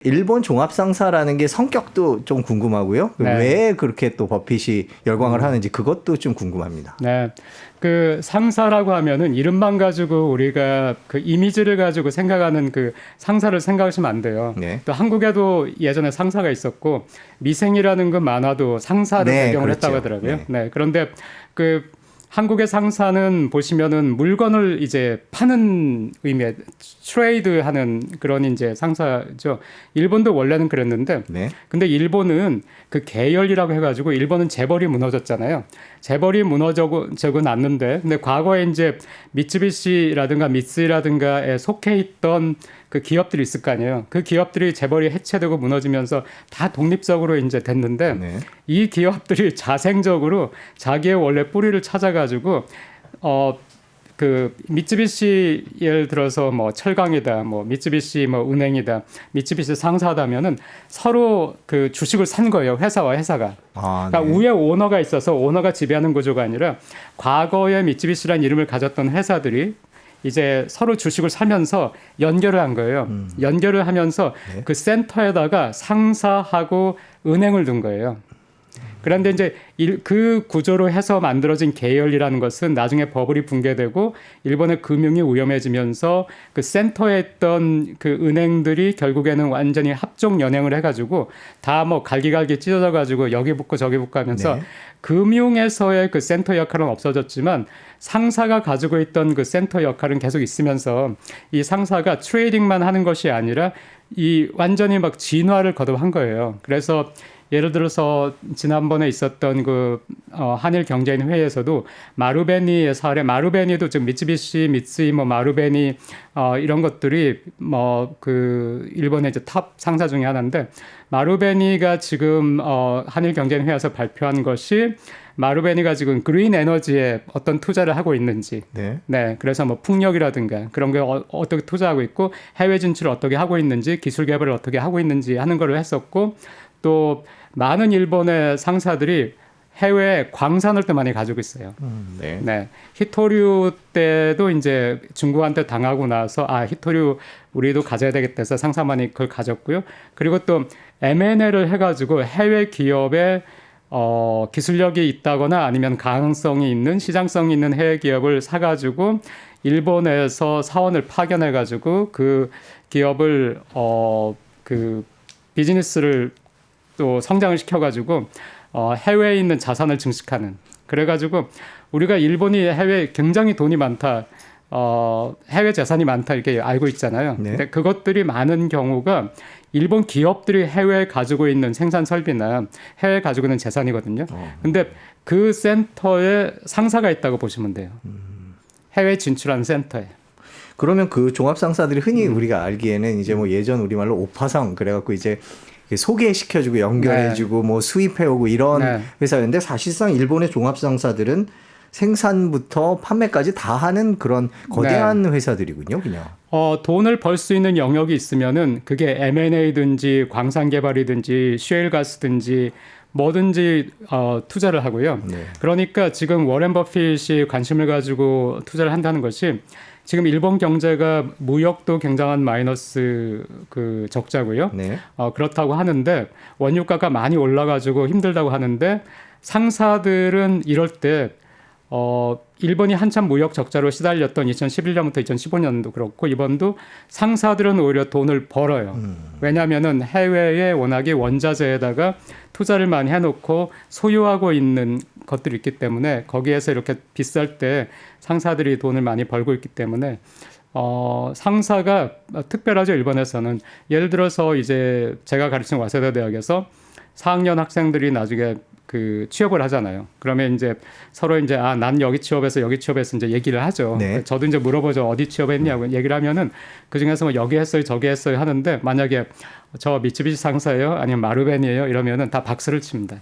일본 종합상사라는 게 성격도 좀 궁금하고요. 네. 왜 그렇게 또 버핏이 열광을 하는지 그것도 좀 궁금합니다. 네. 그 상사라고 하면은 이름만 가지고 우리가 그 이미지를 가지고 생각하는 그 상사를 생각하시면 안 돼요. 네. 또 한국에도 예전에 상사가 있었고 미생이라는 그 만화도 상사를 네, 배경으로 그렇죠. 했다고 하더라고요. 네. 네. 그런데 그 한국의 상사는 보시면은 물건을 이제 파는 의미의 트레이드하는 그런 이제 상사죠. 일본도 원래는 그랬는데, 네. 근데 일본은 그 계열이라고 해가지고 일본은 재벌이 무너졌잖아요. 재벌이 무너져고 났는데, 근데 과거에 이제 미쯔비시라든가 미쓰이라든가에 속해 있던 그 기업들이 있을 거 아니에요. 그 기업들이 재벌이 해체되고 무너지면서 다 독립적으로 이제 됐는데 네. 이 기업들이 자생적으로 자기의 원래 뿌리를 찾아가지고 그 미쯔비시 예를 들어서 뭐 철강이다, 뭐 미쯔비시 뭐 은행이다, 미쯔비시 상사하다면은 서로 그 주식을 산 거예요. 회사와 회사가. 그러니까 네. 위에 오너가 있어서 오너가 지배하는 구조가 아니라 과거에 미쯔비시라는 이름을 가졌던 회사들이 이제 서로 주식을 사면서 연결을 한 거예요. 연결을 하면서 네. 그 센터에다가 상사하고 은행을 둔 거예요. 그런데 이제 그 구조로 해서 만들어진 계열이라는 것은 나중에 버블이 붕괴되고 일본의 금융이 위험해지면서 그 센터에 있던 그 은행들이 결국에는 완전히 합종 연행을 해가지고 다 뭐 갈기갈기 찢어져 가지고 여기 붙고 저기 붙고 하면서 네. 금융에서의 그 센터 역할은 없어졌지만 상사가 가지고 있던 그 센터 역할은 계속 있으면서 이 상사가 트레이딩만 하는 것이 아니라 이 완전히 막 진화를 거듭한 거예요. 그래서 예를 들어서 지난번에 있었던 그 한일 경제인 회의에서도 마루베니의 사례, 마루베니도 지금 미쯔비시, 미쓰이, 뭐 마루베니 이런 것들이 뭐 그 일본의 이제 탑 상사 중에 하나인데 마루베니가 지금 한일 경제인 회의에서 발표한 것이 마루베니가 지금 그린 에너지에 어떤 투자를 하고 있는지, 네. 그래서 뭐 풍력이라든가 그런 게 어떻게 투자하고 있고 해외 진출을 어떻게 하고 있는지, 기술 개발을 어떻게 하고 있는지 하는 걸 했었고 또 많은 일본의 상사들이 해외 광산을 또 많이 가지고 있어요. 네. 네. 히토류 때도 이제 중국한테 당하고 나서 히토류 우리도 가져야 되겠다 해서 상사만이 그걸 가졌고요. 그리고 또 M&A를 해가지고 해외 기업에 기술력이 있다거나 아니면 가능성이 있는 시장성이 있는 해외 기업을 사가지고 일본에서 사원을 파견해가지고 그 기업을 그 비즈니스를 또 성장을 시켜가지고 해외에 있는 자산을 증식하는. 그래가지고 우리가 일본이 해외에 굉장히 돈이 많다, 해외 재산이 많다 이렇게 알고 있잖아요. 네. 근데 그것들이 많은 경우가 일본 기업들이 해외에 가지고 있는 생산 설비나 해외에 가지고 있는 재산이거든요. 근데 그 센터에 상사가 있다고 보시면 돼요. 해외 진출한 센터에. 그러면 그 종합상사들이 흔히 우리가 알기에는 이제 뭐 예전 우리말로 오파상 그래갖고 이제 소개시켜주고 연결해주고 뭐 수입해오고 이런 회사였는데 사실상 일본의 종합상사들은 생산부터 판매까지 다 하는 그런 거대한 회사들이군요, 그냥. 돈을 벌 수 있는 영역이 있으면은 그게 M&A든지 광산 개발이든지 셰일 가스든지 뭐든지 투자를 하고요. 네. 그러니까 지금 워렌 버핏이 관심을 가지고 투자를 한다는 것이 지금 일본 경제가 무역도 굉장한 마이너스 그 적자고요. 네. 그렇다고 하는데 원유가가 많이 올라가지고 힘들다고 하는데 상사들은 이럴 때 일본이 한참 무역 적자로 시달렸던 2011년부터 2015년도 그렇고 이번도 상사들은 오히려 돈을 벌어요. 왜냐하면은 해외에 워낙에 원자재에다가 투자를 많이 해놓고 소유하고 있는 것들이 있기 때문에 거기에서 이렇게 비쌀 때 상사들이 돈을 많이 벌고 있기 때문에 상사가 특별하죠. 일본에서는 예를 들어서 이제 제가 가르치는 와세다 대학에서 4학년 학생들이 나중에 그 취업을 하잖아요. 그러면 이제 서로 이제 난 여기 취업해서 여기 취업해서 이제 얘기를 하죠. 네. 저도 이제 물어보죠. 어디 취업했냐고 얘기를 하면은 그 중에서 뭐 여기 했어요, 저기 했어요 하는데 만약에 저 미쯔비시 상사예요, 아니면 마루벤이에요 이러면은 다 박수를 칩니다.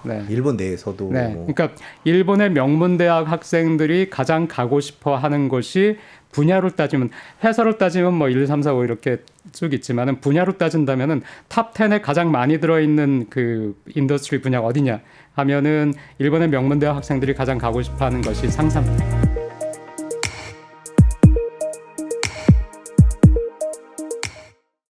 네. 일본 내에서도. 네. 그러니까 일본의 명문대학 학생들이 가장 가고 싶어 하는 곳이 분야로 따지면 회사로 따지면 뭐 1, 2, 3, 4, 5 이렇게 쭉 있지만은 분야로 따진다면은 탑 10에 가장 많이 들어있는 그 인더스트리 분야가 어디냐 하면은 일본의 명문대학 학생들이 가장 가고 싶어 하는 것이 상사입니다.